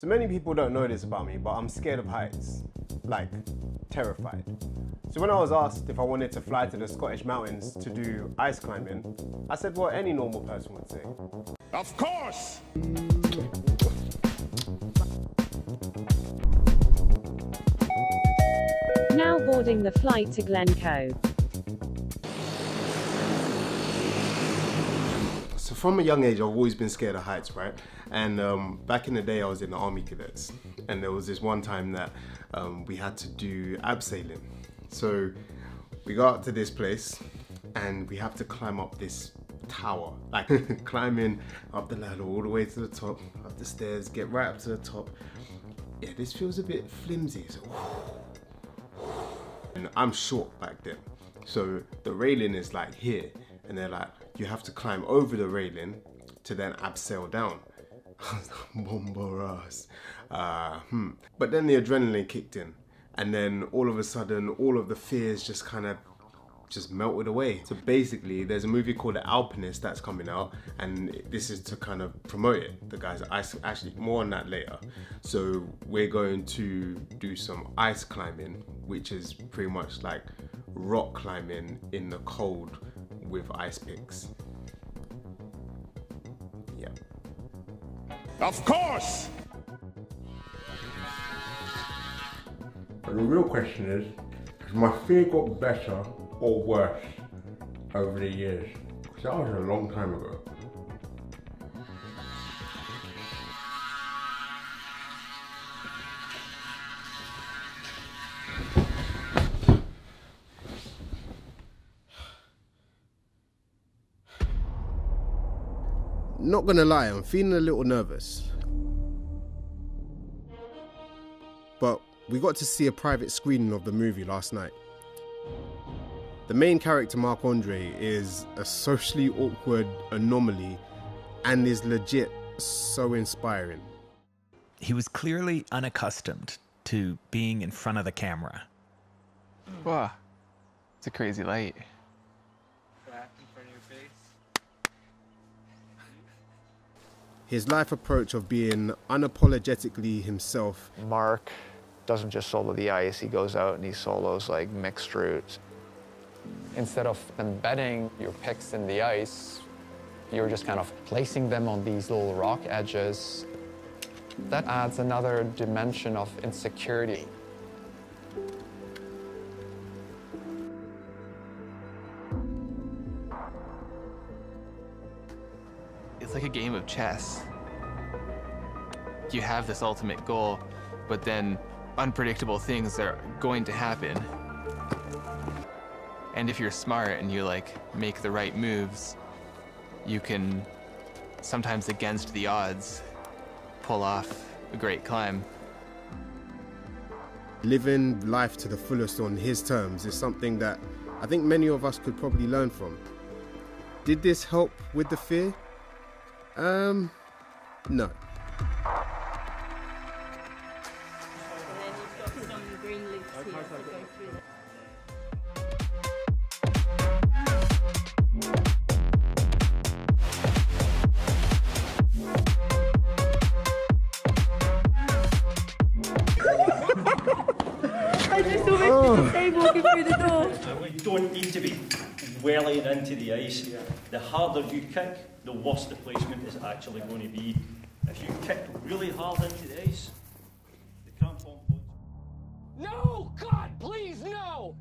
So many people don't know this about me, but I'm scared of heights, like terrified. So when I was asked if I wanted to fly to the Scottish mountains to do ice climbing, I said what any normal person would say. Of course! Now boarding the flight to Glencoe. So from a young age, I've always been scared of heights, right? And back in the day, I was in the Army Cadets. And there was this one time that we had to do abseiling. So we got up to this place and we have to climb up this tower, like climbing up the ladder all the way to the top, up the stairs, get right up to the top. Yeah, this feels a bit flimsy. So, and I'm short back then. So the railing is like here, and they're like, you have to climb over the railing to then abseil down. Bombaras. But then the adrenaline kicked in, and then all of a sudden, all of the fears just kind of melted away. So basically, there's a movie called The Alpinist that's coming out, and this is to kind of promote it. The guys, actually, more on that later. So we're going to do some ice climbing, which is pretty much like rock climbing in the cold with ice picks. Yeah. Of course! But the real question is, has my fear got better or worse over the years? Because that was a long time ago. Not gonna lie, I'm feeling a little nervous. But we got to see a private screening of the movie last night. The main character, Marc-Andre, is a socially awkward anomaly and is legit so inspiring. He was clearly unaccustomed to being in front of the camera. Wow, it's a crazy light. His life approach of being unapologetically himself. Mark doesn't just solo the ice, he goes out and he solos like mixed routes. Instead of embedding your picks in the ice, you're just kind of placing them on these little rock edges. That adds another dimension of insecurity. It's like a game of chess. You have this ultimate goal, but then unpredictable things are going to happen. And if you're smart and you make the right moves, you can, sometimes against the odds, pull off a great climb. Living life to the fullest on his terms is something that I think many of us could probably learn from. Did this help with the fear? No. I just saw Mr. Dave walking through the door. You don't need to be welling into the ice. The harder you kick, the worse the placement is actually going to be. If you kick really hard into the ice, the crampon points. No! God, please, no!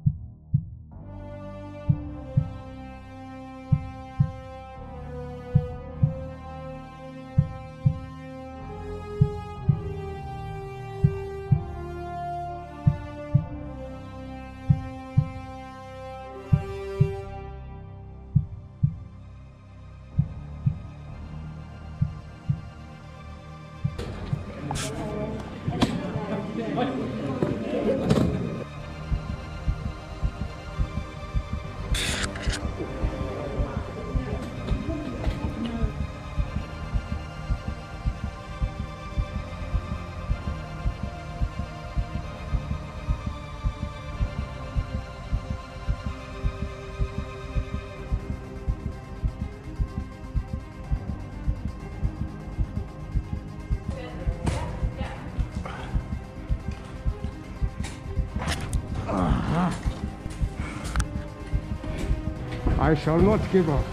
I shall not give up.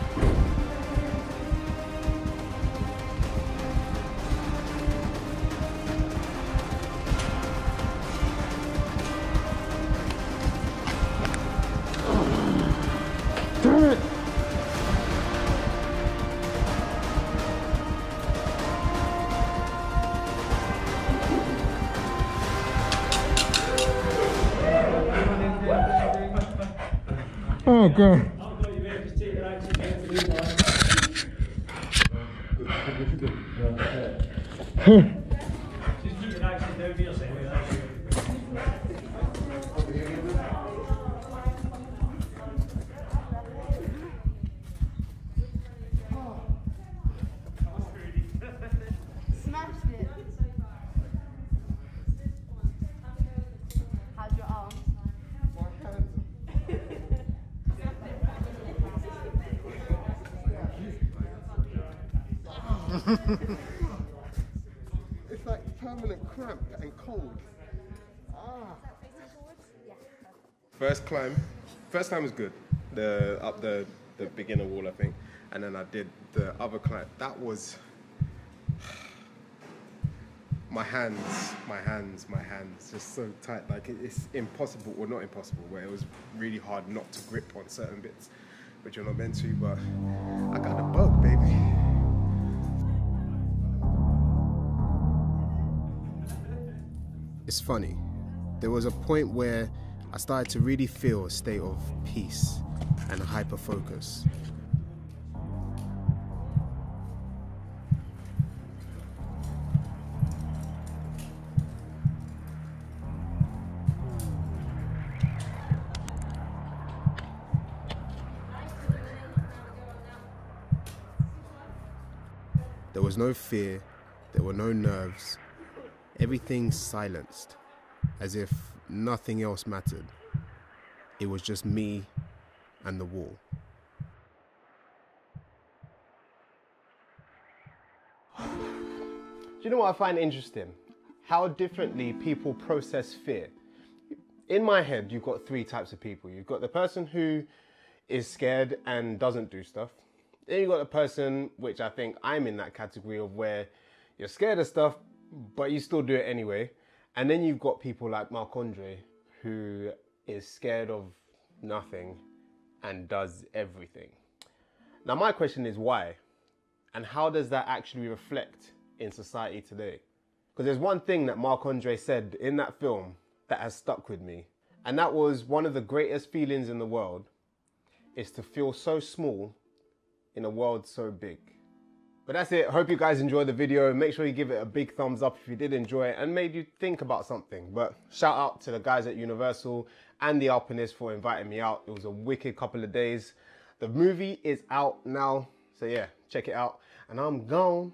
Damn it! Oh God. Smashed it. How's your arm? It's like permanent cramp and cold. First climb was good. Up the beginner wall, I think, and then I did the other climb. That was my hands, just so tight. Like it's impossible, or not impossible, where it was really hard not to grip on certain bits, which you're not meant to. But I got the bug, baby. It's funny. There was a point where I started to really feel a state of peace and hyper focus. There was no fear, there were no nerves. Everything silenced, as if nothing else mattered. It was just me and the wall. Do you know what I find interesting? How differently people process fear. In my head, you've got three types of people. You've got the person who is scared and doesn't do stuff. Then you've got the person, which I think I'm in that category of where you're scared of stuff, but you still do it anyway. And then you've got people like Marc-Andre, who is scared of nothing and does everything. Now my question is why? And how does that actually reflect in society today? Because there's one thing that Marc-Andre said in that film that has stuck with me. And that was, one of the greatest feelings in the world is to feel so small in a world so big. But that's it. Hope you guys enjoyed the video. Make sure you give it a big thumbs up if you did enjoy it and made you think about something. But shout out to the guys at Universal and the Alpinist for inviting me out. It was a wicked couple of days. The movie is out now. So yeah, check it out. And I'm gone.